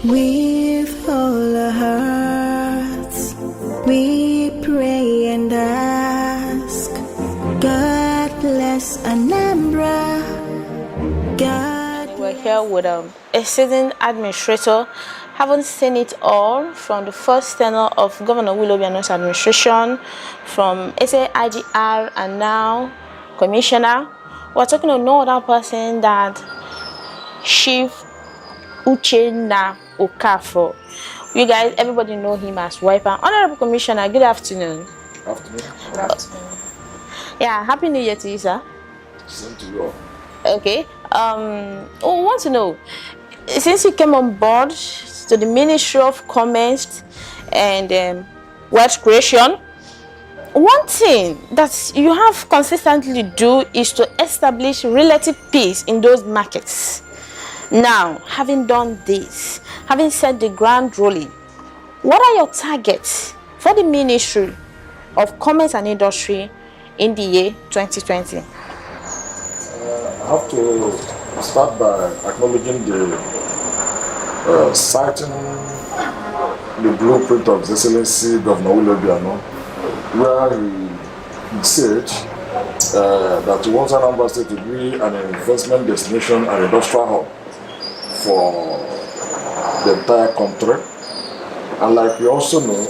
With all our hearts, we pray and ask, God bless Anambra. God. We're here with a sitting administrator. Haven't seen it all from the first tenure of Governor Willie Obiano's administration, from SAIGR and now Commissioner. We're talking to no other person than Chief Uchenna Okafor. You guys, everybody know him as Wiper. Honorable Commissioner, good afternoon. Good afternoon. Yeah, Happy New Year to you, sir. Same to you all. Okay. We want to know, since you came on board to the Ministry of Commerce and Wealth Creation, one thing that you have consistently do is to establish relative peace in those markets. Now, having done this, having set the ground rolling, what are your targets for the Ministry of Commerce and Industry in the year 2020? I have to start by acknowledging the citing the blueprint of His Excellency Governor Willie Obiano, where he said that he wants Anambra State to be an investment destination and industrial hub for the entire country. And like we also know,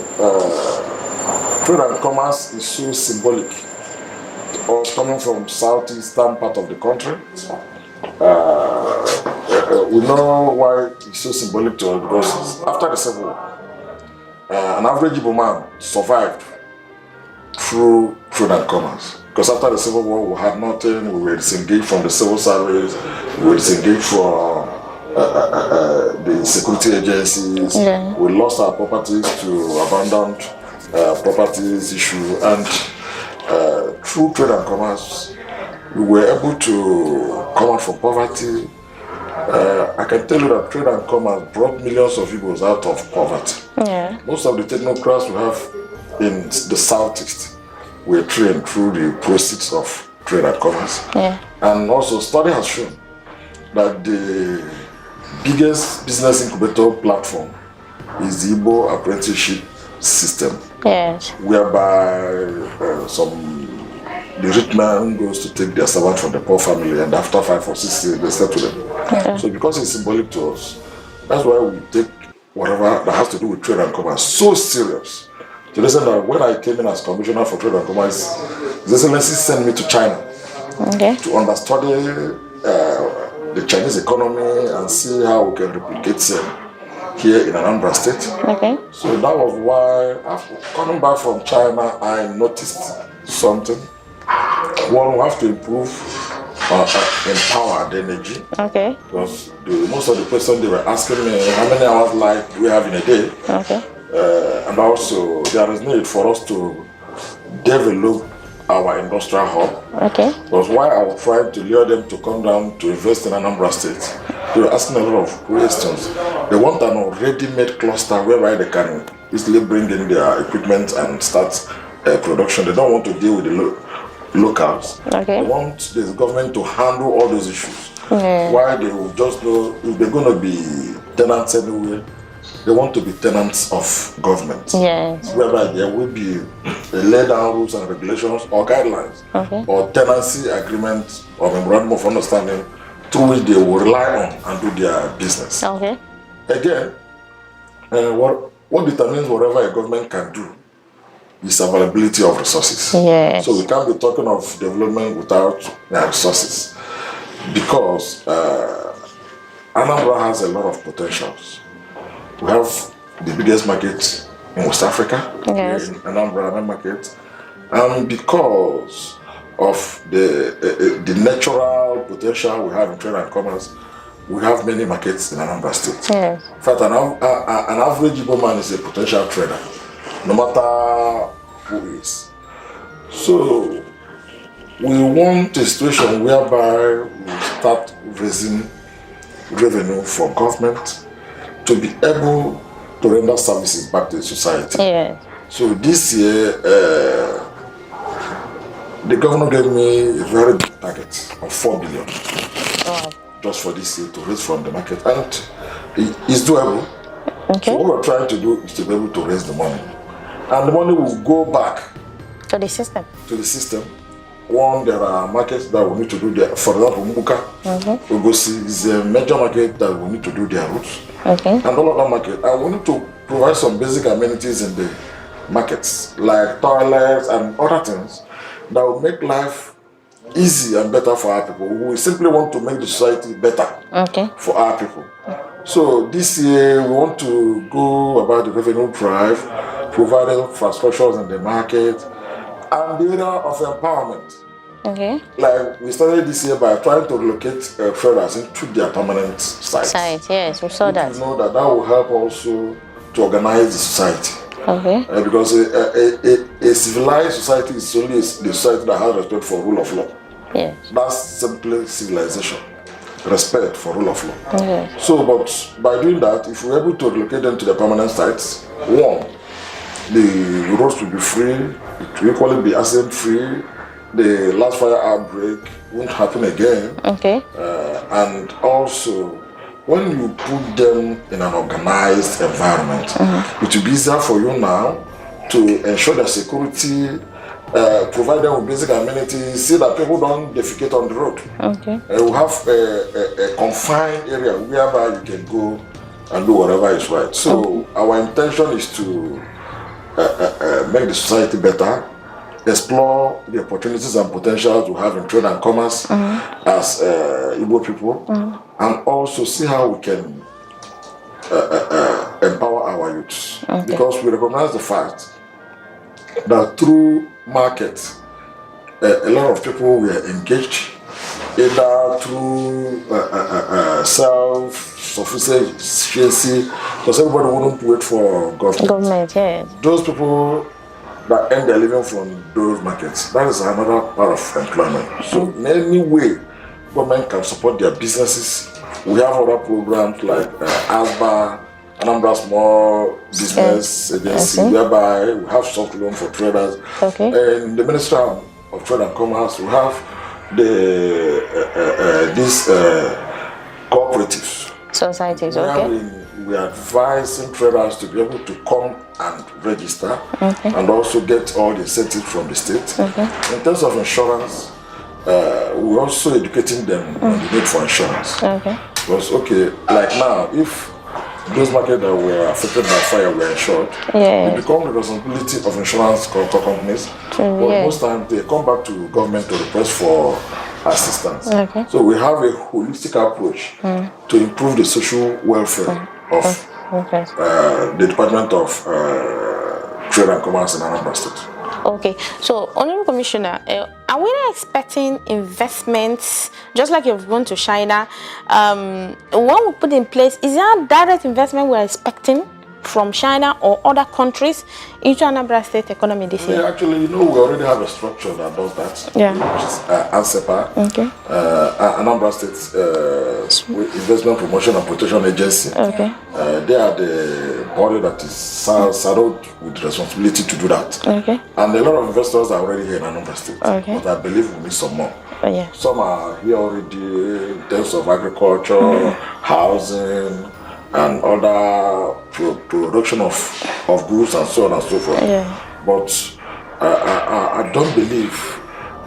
trade and commerce is so symbolic to us coming from southeastern part of the country. We know why it's so symbolic to us because after the Civil War, an average Igbo man survived through trade and commerce. Because after the Civil War, we had nothing, we were disengaged from the civil service, we were disengaged from the security agencies. Yeah. We lost our properties to abandoned properties issue, and through trade and commerce, we were able to come out from poverty. I can tell you that trade and commerce brought millions of Igbos out of poverty. Yeah. Most of the technocrats we have in the southeast were trained through the proceeds of trade and commerce. Yeah. And also, study has shown that the biggest business incubator platform is the Igbo apprenticeship system. Yes. Whereby the rich man goes to take their servant from the poor family, and after 5 or 6 years they settle them. Yeah. So because it's symbolic to us, that's why we take whatever that has to do with trade and commerce so serious. To listen that when I came in as Commissioner for Trade and Commerce, His Excellency sent me to China to understudy the Chinese economy and see how we can replicate them here in Anambra State. Okay. So that was why, after coming back from China, I noticed something. One, we have to improve, empower the energy. Okay. Because most of the questions they were asking me, how many hours light do we have in a day? Okay. And also, there is need for us to develop our industrial hub. Okay. Because why I was trying to lure them to come down to invest in Anambra State, they were asking a lot of questions. They want an ready-made cluster whereby they can easily bring in their equipment and start production. They don't want to deal with the locals. Okay. They want the government to handle all those issues. Yeah. Why they will just know if they're going to be tenants anyway, they want to be tenants of government. Yes. Whereby there will be laid down rules and regulations or guidelines, okay, or tenancy agreement or memorandum of understanding through which they will rely on and do their business. Okay. Again, what determines whatever a government can do is availability of resources. Yes. So we can't be talking of development without resources, because Anambra has a lot of potentials. We have the biggest market in West Africa, yes, in Anambra market, and because of the natural potential we have in trade and commerce, we have many markets in Anambra State. Yes. In fact, an average Igbo man is a potential trader, no matter who is. So we want a situation whereby we start raising revenue for government to be able to render services back to the society. Yeah. So this year, the governor gave me a very big target of 4 billion. Wow. Just for this year to raise from the market, and it's doable. Okay. So what we're trying to do is to be able to raise the money. And the money will go back To the system. to the system. One, there are markets that we need to do their, for example, Mbuka, Ogosi is a major market that we need to do their routes. Okay. And all of that market, and we need to provide some basic amenities in the markets, like toilets and other things that will make life easy and better for our people. We simply want to make the society better Okay. for our people. So this year we want to go about the revenue drive, providing infrastructures in the market, and the area of empowerment. Okay. Like we started this year by trying to relocate traders into their permanent sites. Site, yes, we saw that. You know that will help also to organize the society. Okay. Because a civilized society is only the society that has respect for rule of law. Yes. That's simply civilization. Respect for rule of law. Okay. So, but by doing that, if we're able to relocate them to the permanent sites, one, the roads will be free, it will equally be accident free, the last fire outbreak won't happen again. Okay. And also, when you put them in an organized environment, it will be easier for you now to ensure their security, provide them with basic amenities, see that people don't defecate on the road. Okay. We have a confined area whereby you can go and do whatever is right. So our intention is to make the society better, explore the opportunities and potentials we have in trade and commerce as Igbo people, and also see how we can empower our youths. Okay. Because we recognize the fact that through market, a lot of people were engaged either through self-sufficiency, because everybody wouldn't wait for government. Government, yes. Those people that earn their living from those markets, that is another part of employment. So in any way, government can support their businesses. We have other programs like ASBA, Anambra Small Business Agency, whereby we have soft loan for traders. Okay. And the Ministry of Trade and Commerce, we have these cooperatives. Societies, okay. We are advising traders to be able to come and register and also get all the incentives from the state. In terms of insurance, we're also educating them on the need for insurance. Because, like now, if those markets that were affected by fire were insured, it becomes the responsibility of insurance companies. But most times they come back to government to request for assistance. So we have a holistic approach to improve the social welfare of the Department of Trade and Commerce in Anambra State. Okay, so Honorable Commissioner, are we not expecting investments, just like you've gone to China? When we put in place, is there a direct investment we're expecting from China or other countries into Anambra State economy this year? Actually, we already have a structure that does that. Which is ANSEPA, Anambra State Investment Promotion and Protection Agency. They are the body that is saddled with the responsibility to do that. And a lot of investors are already here in Anambra State. But I believe we need some more. Some are here already in terms of agriculture, housing, and other production of goods and so on and so forth. But I don't believe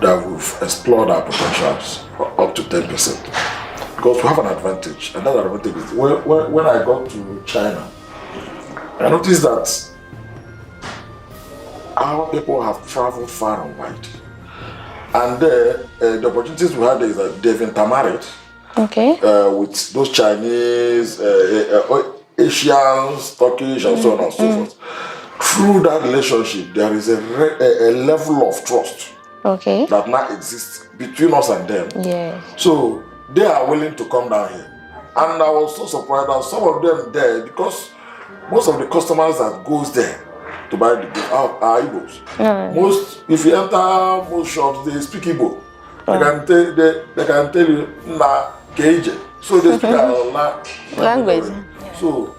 that we've explored our potentials up to 10%. Because we have an advantage, and that advantage is when I got to China, I noticed that our people have traveled far and wide. And the opportunities we had is that they've intermarried with those Chinese, Asians, Turkish, and so on and so forth. Through that relationship, there is a level of trust that now exists between us and them. So they are willing to come down here. And I was so surprised that some of them there, because most of the customers that goes there to buy the goods are Igbos. Most, if you enter most shops, they speak Igbo. They can tell you, nah, Keije. So they speak our language. So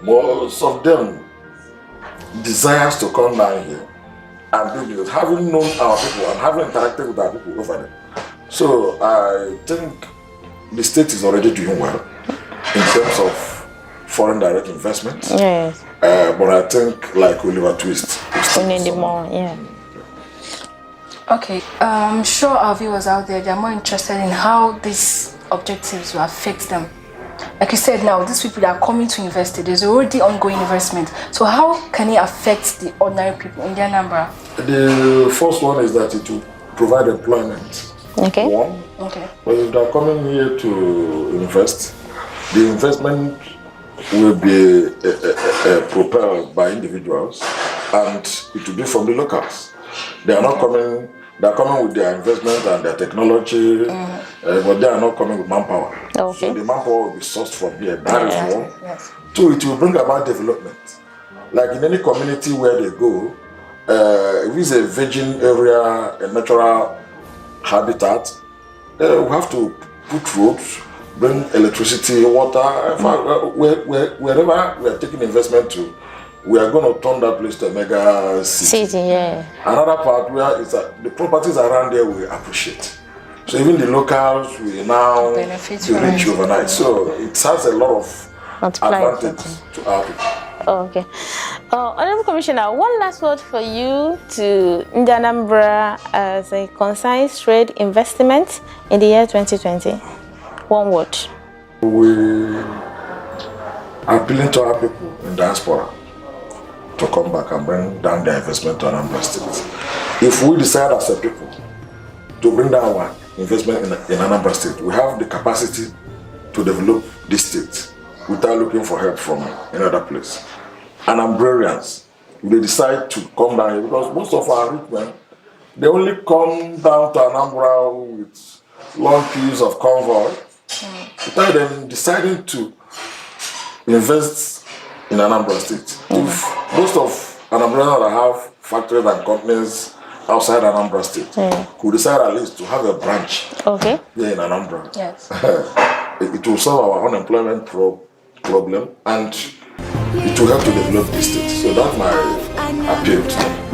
most of them desires to come down here and do business, having known our people and having interacted with our people over there. So I think the state is already doing well in terms of foreign direct investment. Yes. But I think, like Oliver Twist, We need it more, yeah. Okay, I'm sure our viewers out there, they are more interested in how these objectives will affect them. Like you said now, these people that are coming to invest, there's already ongoing investment. So how can it affect the ordinary people in their number? The first one is that it will provide employment. Okay. One. Okay. But if they're coming here to invest, the investment will be propelled by individuals, and it will be from the locals. They are not coming. They are coming with their investment and their technology, but they are not coming with manpower. Okay. So the manpower will be sourced from here. That is one. Yes. Two, it will bring about development. Like in any community where they go, if it's a virgin area, a natural habitat, we have to put roads, bring electricity, water. In fact, wherever we are taking investment to, we are going to turn that place to a mega city. City, yeah. Another part where is that the properties around there we appreciate. So even the locals will now Benefit be from rich it. overnight. So it has a lot of Multiply advantages to our people. Oh, okay. Honorable Commissioner, one last word for you to Anambra as a concerns trade investment in the year 2020. One word. We are appealing to our people in diaspora to come back and bring down their investment to Anambra State. If we decide as a people to bring down our investment in Anambra State, we have the capacity to develop this state without looking for help from another place. Anambrarians, they decide to come down here because most of our rich men, they only come down to Anambra with long queues of convoy without them deciding to invest in Anambra State. If most of Anambrarians that have factories and companies outside Anambra State could decide at least to have a branch Okay. here in Anambra, Yes. it will solve our unemployment problem and it will help to develop the state. So that's my appeal to them.